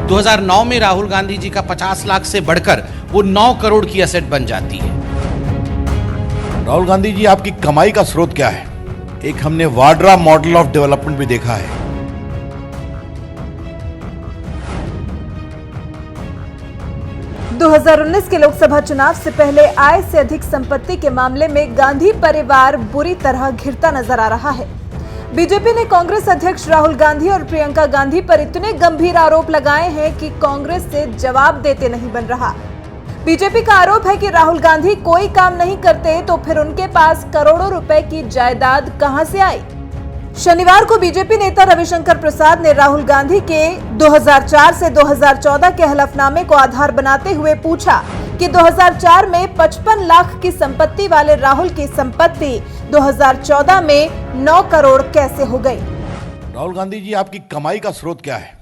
2009 में राहुल गांधी जी का 50 लाख से बढ़कर वो 9 करोड़ की एसेट बन जाती है। राहुल गांधी जी, आपकी कमाई का स्रोत क्या है? एक हमने वाड्रा मॉडल ऑफ डेवलपमेंट भी देखा है। – 2019 के लोकसभा चुनाव से पहले आय से अधिक संपत्ति के मामले में गांधी परिवार बुरी तरह घिरता नजर आ रहा है। बीजेपी ने कांग्रेस अध्यक्ष राहुल गांधी और प्रियंका गांधी पर इतने गंभीर आरोप लगाए हैं कि कांग्रेस से जवाब देते नहीं बन रहा। बीजेपी का आरोप है कि राहुल गांधी कोई काम नहीं करते तो फिर उनके पास करोड़ों रुपए की जायदाद कहां से आई। शनिवार को बीजेपी नेता रविशंकर प्रसाद ने राहुल गांधी के 2004 से 2014 के हलफनामे को आधार बनाते हुए पूछा कि 2004 में 55 लाख की संपत्ति वाले राहुल की संपत्ति 2014 में 9 करोड़ कैसे हो गई। राहुल गांधी जी, आपकी कमाई का स्रोत क्या है?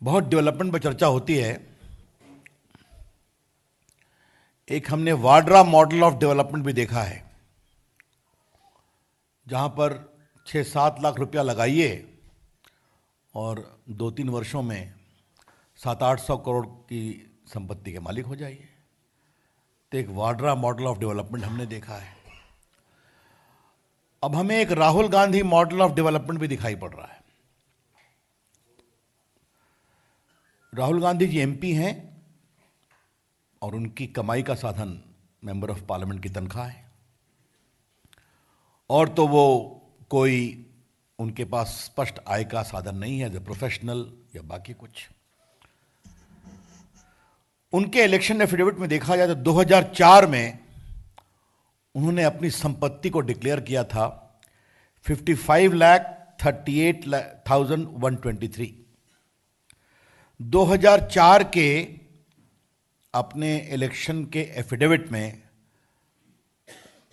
बहुत डेवलपमेंट पर चर्चा होती है। एक हमने वाड्रा मॉडल ऑफ डेवलपमेंट भी देखा है, जहां पर 6-7 लाख रुपया लगाइए और 2-3 वर्षों में 700-800 करोड़ की संपत्ति के मालिक हो जाइए। तो एक वाड्रा मॉडल ऑफ डेवलपमेंट हमने देखा है। अब हमें एक Rahul Gandhi model of development भी दिखाई पड़ रहा है। राहुल गांधी जी एमपी हैं और उनकी कमाई का साधन मेंबर ऑफ पार्लियामेंट की तनख्वाह है, और तो वो कोई उनके पास स्पष्ट आय का साधन नहीं है, एज ए प्रोफेशनल या बाकी कुछ। उनके इलेक्शन एफिडेविट में देखा जाए तो 2004 में उन्होंने अपनी संपत्ति को डिक्लेयर किया था 55,38,123। 2004 के अपने इलेक्शन के एफिडेविट में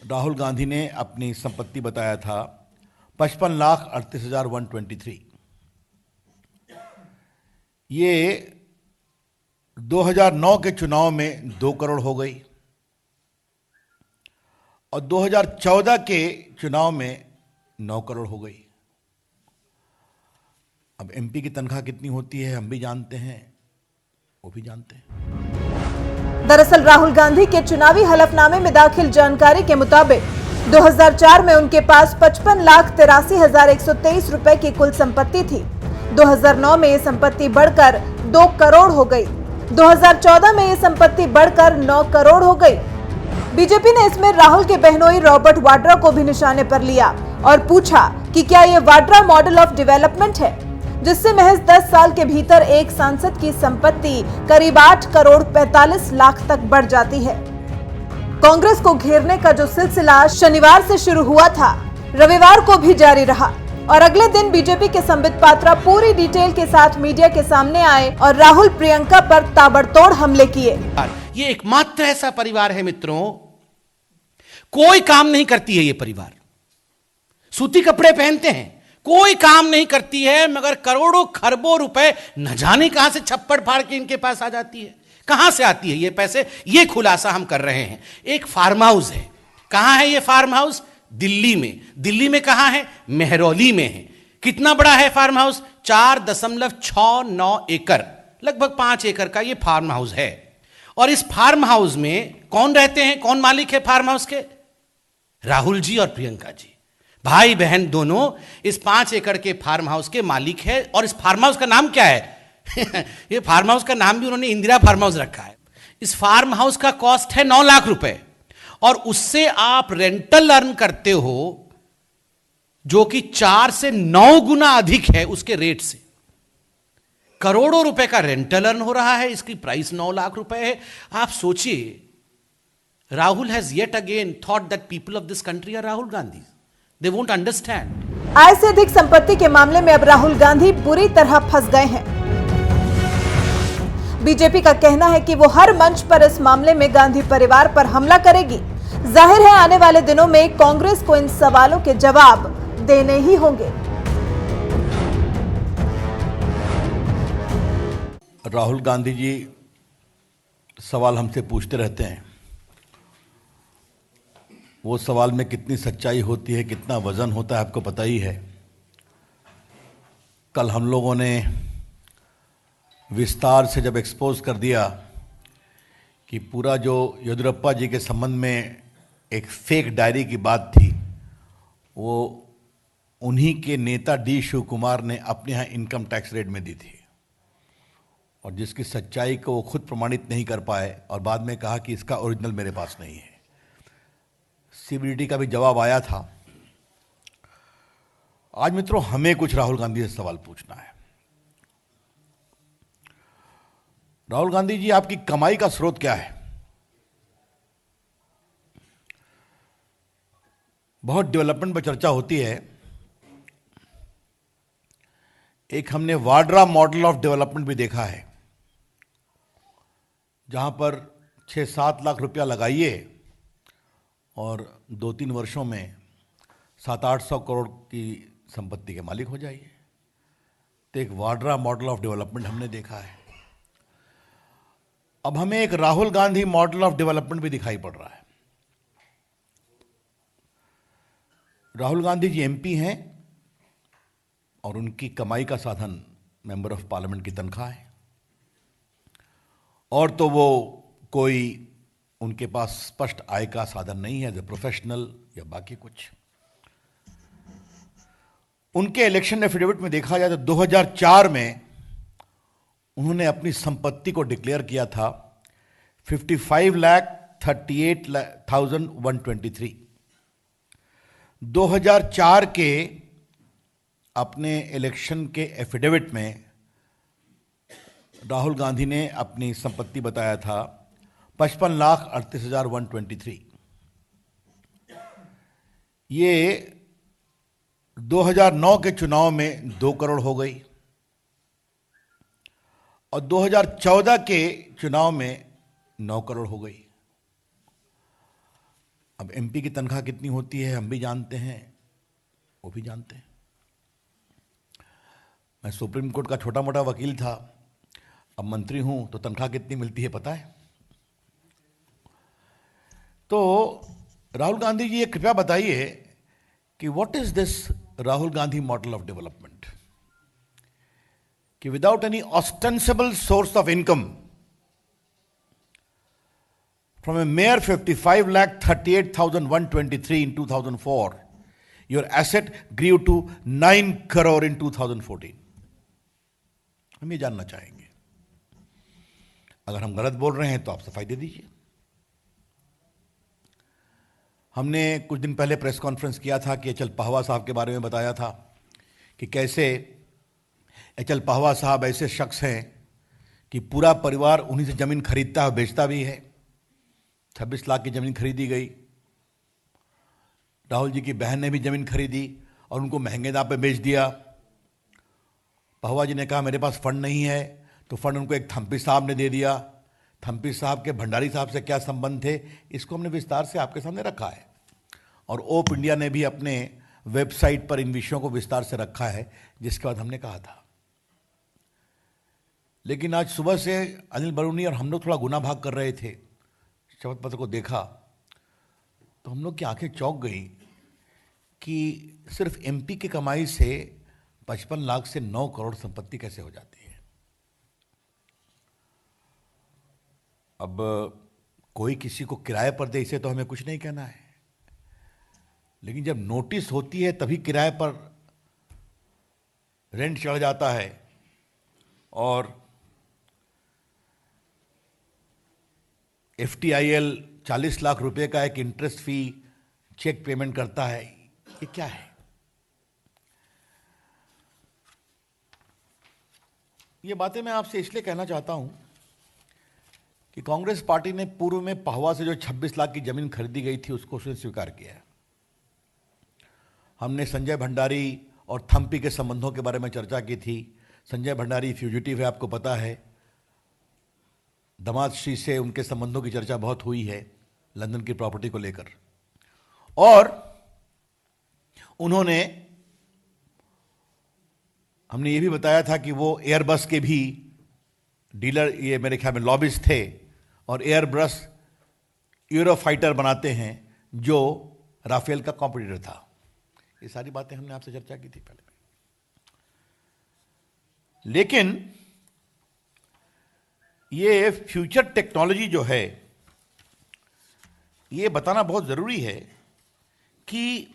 राहुल गांधी ने अपनी संपत्ति बताया था 55,38,123। ये 2009 के चुनाव में 2 करोड़ हो गई और 2014 के चुनाव में 9 करोड़ हो गई। अब एमपी की तनख्वाह कितनी होती है हम भी जानते हैं, वो भी जानते हैं। दरअसल राहुल गांधी के चुनावी हलफनामे में दाखिल जानकारी के मुताबिक 2004 में उनके पास 55,83,123 रुपए की कुल संपत्ति थी। 2009 में ये संपत्ति बढ़कर 2 करोड़ हो गई। 2014 में ये संपत्ति बढ़कर 9 करोड़ हो गई। बीजेपी ने इसमें राहुल के बहनोई रॉबर्ट वाड्रा को भी निशाने पर लिया और पूछा कि क्या ये वाड्रा मॉडल ऑफ डेवलपमेंट है, जिससे महज 10 साल के भीतर एक सांसद की संपत्ति करीब 8 करोड़ 45 लाख तक बढ़ जाती है। कांग्रेस को घेरने का जो सिलसिला शनिवार से शुरू हुआ था, रविवार को भी जारी रहा और अगले दिन बीजेपी के संबित पात्रा पूरी डिटेल के साथ मीडिया के सामने आए और राहुल प्रियंका पर ताबड़तोड़ हमले किए। ये एकमात्र ऐसा परिवार है मित्रों, कोई काम नहीं करती है ये परिवार, सूती कपड़े पहनते हैं, कोई काम नहीं करती है, मगर करोड़ों खरबों रुपए न जाने कहां से छप्पड़ फाड़ के इनके पास आ जाती है। कहां से आती है ये पैसे, ये खुलासा हम कर रहे हैं। एक फार्म हाउस है। कहां है ये फार्म हाउस? दिल्ली में। दिल्ली में कहां है? मेहरौली में है। कितना बड़ा है फार्म हाउस? 4.69 एकड़, लगभग 5 एकड़ का ये फार्म हाउस है। और इस फार्म हाउस में कौन रहते हैं, कौन मालिक है फार्म हाउस के? राहुल जी और प्रियंका जी, भाई बहन दोनों इस 5 एकड़ के फार्म हाउस के मालिक है। और इस फार्म हाउस का नाम क्या है? ये फार्म हाउस का नाम भी उन्होंने इंदिरा फार्म हाउस रखा है। इस फार्म हाउस का कॉस्ट है 9 लाख रुपए और उससे आप रेंटल अर्न करते हो जो कि 4 से 9 गुना अधिक है उसके रेट से। करोड़ों रुपए का रेंटल अर्न हो रहा है, इसकी प्राइस 9 लाख रुपए है। आप सोचिए, Rahul has yet again thought that people of this country are Rahul Gandhi, they won't understand. आय से अधिक संपत्ति के मामले में अब राहुल गांधी बुरी तरह फंस गए हैं। बीजेपी का कहना है कि वो हर मंच पर इस मामले में गांधी परिवार पर हमला करेगी। जाहिर है आने वाले दिनों में कांग्रेस को इन सवालों के जवाब देने ही होंगे। राहुल गांधी जी सवाल हमसे पूछते रहते हैं, वो सवाल में कितनी सच्चाई होती है, कितना वजन होता है, आपको पता ही है। कल हम लोगों ने विस्तार से जब एक्सपोज कर दिया कि पूरा जो येदियुरप्पा जी के संबंध में एक फेक डायरी की बात थी, वो उन्हीं के नेता डी शिव कुमार ने अपने यहाँ इनकम टैक्स रेट में दी थी, और जिसकी सच्चाई को वो खुद प्रमाणित नहीं कर पाए और बाद में कहा कि इसका ओरिजिनल मेरे पास नहीं है। सीबीडी का भी जवाब आया था। आज मित्रों, हमें कुछ राहुल गांधी से सवाल पूछना है। राहुल गांधी जी, आपकी कमाई का स्रोत क्या है? बहुत डेवलपमेंट पर चर्चा होती है। एक हमने वाड्रा मॉडल ऑफ डेवलपमेंट भी देखा है, जहां पर 6-7 लाख रुपया लगाइए और 2-3 वर्षों में 700-800 करोड़ की संपत्ति के मालिक हो जाइए। तो एक वाड्रा मॉडल ऑफ डेवलपमेंट हमने देखा है। अब हमें एक Rahul Gandhi model of development भी दिखाई पड़ रहा है। राहुल गांधी जी एमपी हैं और उनकी कमाई का साधन मेंबर ऑफ पार्लियामेंट की तनख्वाह है, और तो वो कोई उनके पास स्पष्ट आय का साधन नहीं है, एज ए प्रोफेशनल या बाकी कुछ। उनके इलेक्शन एफिडेविट में देखा जाए तो 2004 में उन्होंने अपनी संपत्ति को डिक्लेयर किया था 55,38,123। 2004 के अपने इलेक्शन के एफिडेविट में राहुल गांधी ने अपनी संपत्ति बताया था 55,38,123। ये 2009 के चुनाव में 2 करोड़ हो गई और 2014 के चुनाव में 9 करोड़ हो गई। अब एमपी की तनख्वाह कितनी होती है हम भी जानते हैं, वो भी जानते हैं। मैं सुप्रीम कोर्ट का छोटा मोटा वकील था, अब मंत्री हूं, तो तनख्वाह कितनी मिलती है पता है? तो राहुल गांधी जी, ये कृपया बताइए कि what is this Rahul Gandhi model of development, कि without any ostensible source of income from a mere 55,38,123 in 2004, your asset grew to 9 crore in 2014. हम ये जानना चाहेंगे। अगर हम गलत बोल रहे हैं तो आप सफाई दे दीजिए। हमने कुछ दिन पहले प्रेस कॉन्फ्रेंस किया था कि एचएल पहवा साहब के बारे में बताया था कि कैसे एचएल पहवा साहब ऐसे शख्स हैं कि पूरा परिवार उन्हीं से जमीन खरीदता है और बेचता भी है। 26 लाख की जमीन खरीदी गई। राहुल जी की बहन ने भी जमीन खरीदी और उनको महंगे दाम पे बेच दिया। पहवा जी ने कहा मेरे पास फंड नहीं है, तो फंड उनको एक थम्पी साहब ने दे दिया। थम्पी साहब के भंडारी साहब से क्या संबंध थे, इसको हमने विस्तार से आपके सामने रखा है, और ओप इंडिया ने भी अपने वेबसाइट पर इन विषयों को विस्तार से रखा है, जिसके बाद हमने कहा था। लेकिन आज सुबह से अनिल बरूनी और हम लोग थोड़ा गुना भाग कर रहे थे, शपथ पत्र को देखा तो हम लोग की आंखें चौंक गई कि सिर्फ एमपी की कमाई से 55 लाख से 9 करोड़ संपत्ति कैसे हो जाती है। अब कोई किसी को किराए पर दे, इसे तो हमें कुछ नहीं कहना है, लेकिन जब नोटिस होती है तभी किराए पर रेंट चढ़ जाता है, और FTIL 40 लाख रुपए का एक इंटरेस्ट फी चेक पेमेंट करता है। ये क्या है? ये बातें मैं आपसे इसलिए कहना चाहता हूं कि कांग्रेस पार्टी ने पूर्व में पहवा से जो 26 लाख की जमीन खरीदी गई थी उसको उसने स्वीकार किया है। हमने संजय भंडारी और थम्पी के संबंधों के बारे में चर्चा की थी। संजय भंडारी फ्यूजिटिव है, आपको पता है। दामाद श्री से उनके संबंधों की चर्चा बहुत हुई है लंदन की प्रॉपर्टी को लेकर, और उन्होंने, हमने ये भी बताया था कि वो एयरबस के भी डीलर, ये मेरे ख्याल में लॉबिस्ट थे, और एयरबस यूरोफाइटर बनाते हैं जो राफेल का कॉम्पिटिटर था। ये सारी बातें हमने आपसे चर्चा की थी पहले। लेकिन ये फ्यूचर टेक्नोलॉजी जो है, ये बताना बहुत जरूरी है कि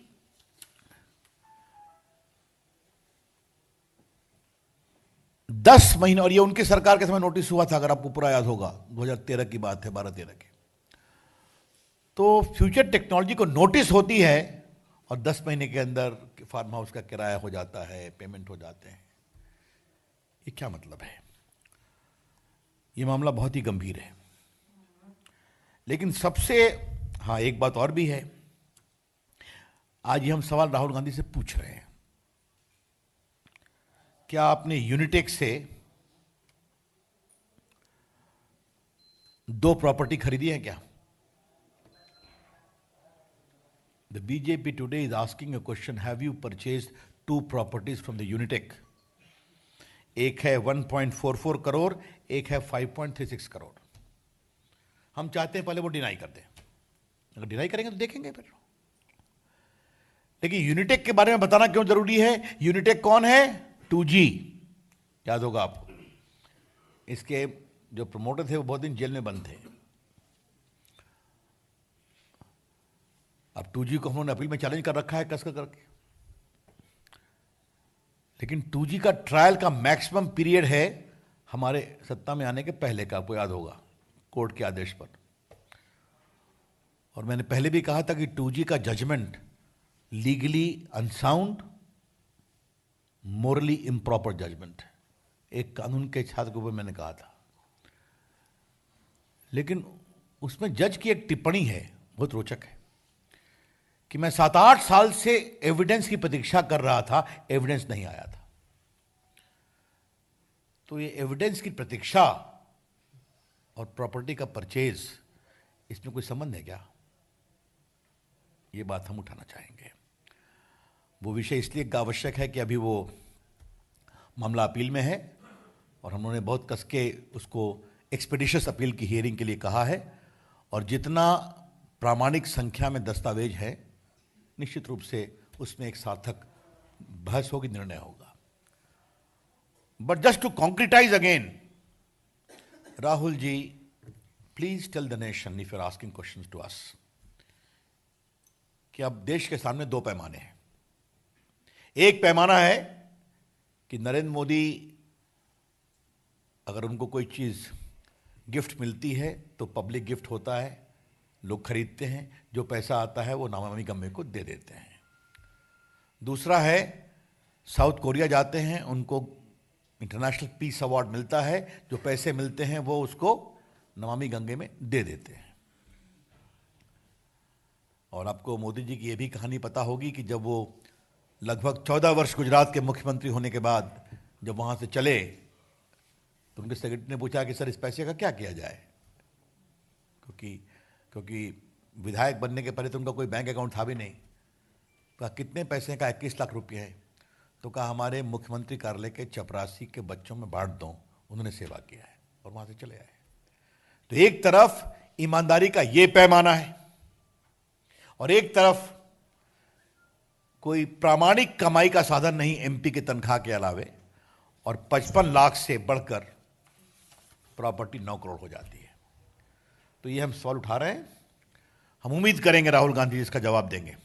10 महीने, और ये उनकी सरकार के समय नोटिस हुआ था, अगर आपको पूरा याद होगा, 2013 की बात है, 12-13 की। तो फ्यूचर टेक्नोलॉजी को नोटिस होती है और 10 महीने के अंदर फार्म हाउस का किराया हो जाता है, पेमेंट हो जाते हैं। ये क्या मतलब है? ये मामला बहुत ही गंभीर है। लेकिन सबसे, हाँ, एक बात और भी है। आज ये हम सवाल राहुल गांधी से पूछ रहे हैं, क्या आपने यूनिटेक से 2 प्रॉपर्टी खरीदी है क्या? The BJP today is asking a question, have you purchased 2 properties from the Unitech? एक है 1.44 करोड़, एक है 5.36 करोड़। हम चाहते हैं पहले वो डिनाई कर दें, अगर डिनाई करेंगे तो देखेंगे फिर। लेकिन यूनिटेक के बारे में बताना क्यों जरूरी है? यूनिटेक कौन है? 2G, याद होगा आपको। इसके जो प्रमोटर थे वो बहुत दिन जेल में बंद थे। अब 2G को उन्होंने अपील में चैलेंज कर रखा है कस करके। लेकिन 2G का ट्रायल का मैक्सिमम पीरियड है हमारे सत्ता में आने के पहले का, आपको याद होगा, कोर्ट के आदेश पर। और मैंने पहले भी कहा था कि 2G का judgement legally unsound, morally improper judgement है, एक कानून के छात्र के ऊपर मैंने कहा था। लेकिन उसमें जज की एक टिप्पणी है, बहुत रोचक है, कि मैं 7-8 साल से एविडेंस की प्रतीक्षा कर रहा था, एविडेंस नहीं आया था। तो ये एविडेंस की प्रतीक्षा और प्रॉपर्टी का परचेज, इसमें कोई संबंध है क्या? ये बात हम उठाना चाहेंगे। वो विषय इसलिए आवश्यक है कि अभी वो मामला अपील में है और हम लोगों ने बहुत कस के उसको एक्सपेडिशियस अपील की हियरिंग के लिए कहा है, और जितना प्रामाणिक संख्या में दस्तावेज है, निश्चित रूप से उसमें एक सार्थक बहस होगी, निर्णय होगा। But just to concretize again, Rahul ji, please tell the nation if you are asking questions to us, कि अब देश के सामने 2 पैमाने हैं। एक पैमाना है कि नरेंद्र मोदी, अगर उनको कोई चीज गिफ्ट मिलती है तो पब्लिक गिफ्ट होता है, लोग खरीदते हैं, जो पैसा आता है वो नमामि गंगे को दे देते हैं। दूसरा है, साउथ कोरिया जाते हैं, उनको इंटरनेशनल पीस अवार्ड मिलता है, जो पैसे मिलते हैं वो उसको नमामि गंगे में दे देते हैं। और आपको मोदी जी की ये भी कहानी पता होगी कि जब वो लगभग 14 वर्ष गुजरात के मुख्यमंत्री होने के बाद जब वहां से चले, तो उनके सेक्रेटरी ने पूछा कि सर इस पैसे का क्या किया जाए, क्योंकि विधायक बनने के पहले तो उनका कोई बैंक अकाउंट था भी नहीं। कहा कितने पैसे का? 21 लाख रुपये है। तो कहा हमारे मुख्यमंत्री कार्यालय के चपरासी के बच्चों में बांट दो, उन्होंने सेवा किया है, और वहां से चले आए। तो एक तरफ ईमानदारी का ये पैमाना है और एक तरफ कोई प्रामाणिक कमाई का साधन नहीं एमपी की तनख्वाह के अलावे, और 55 लाख से बढ़कर प्रॉपर्टी 9 करोड़ हो जाती है। तो ये हम सवाल उठा रहे हैं, हम उम्मीद करेंगे राहुल गांधी इसका जवाब देंगे।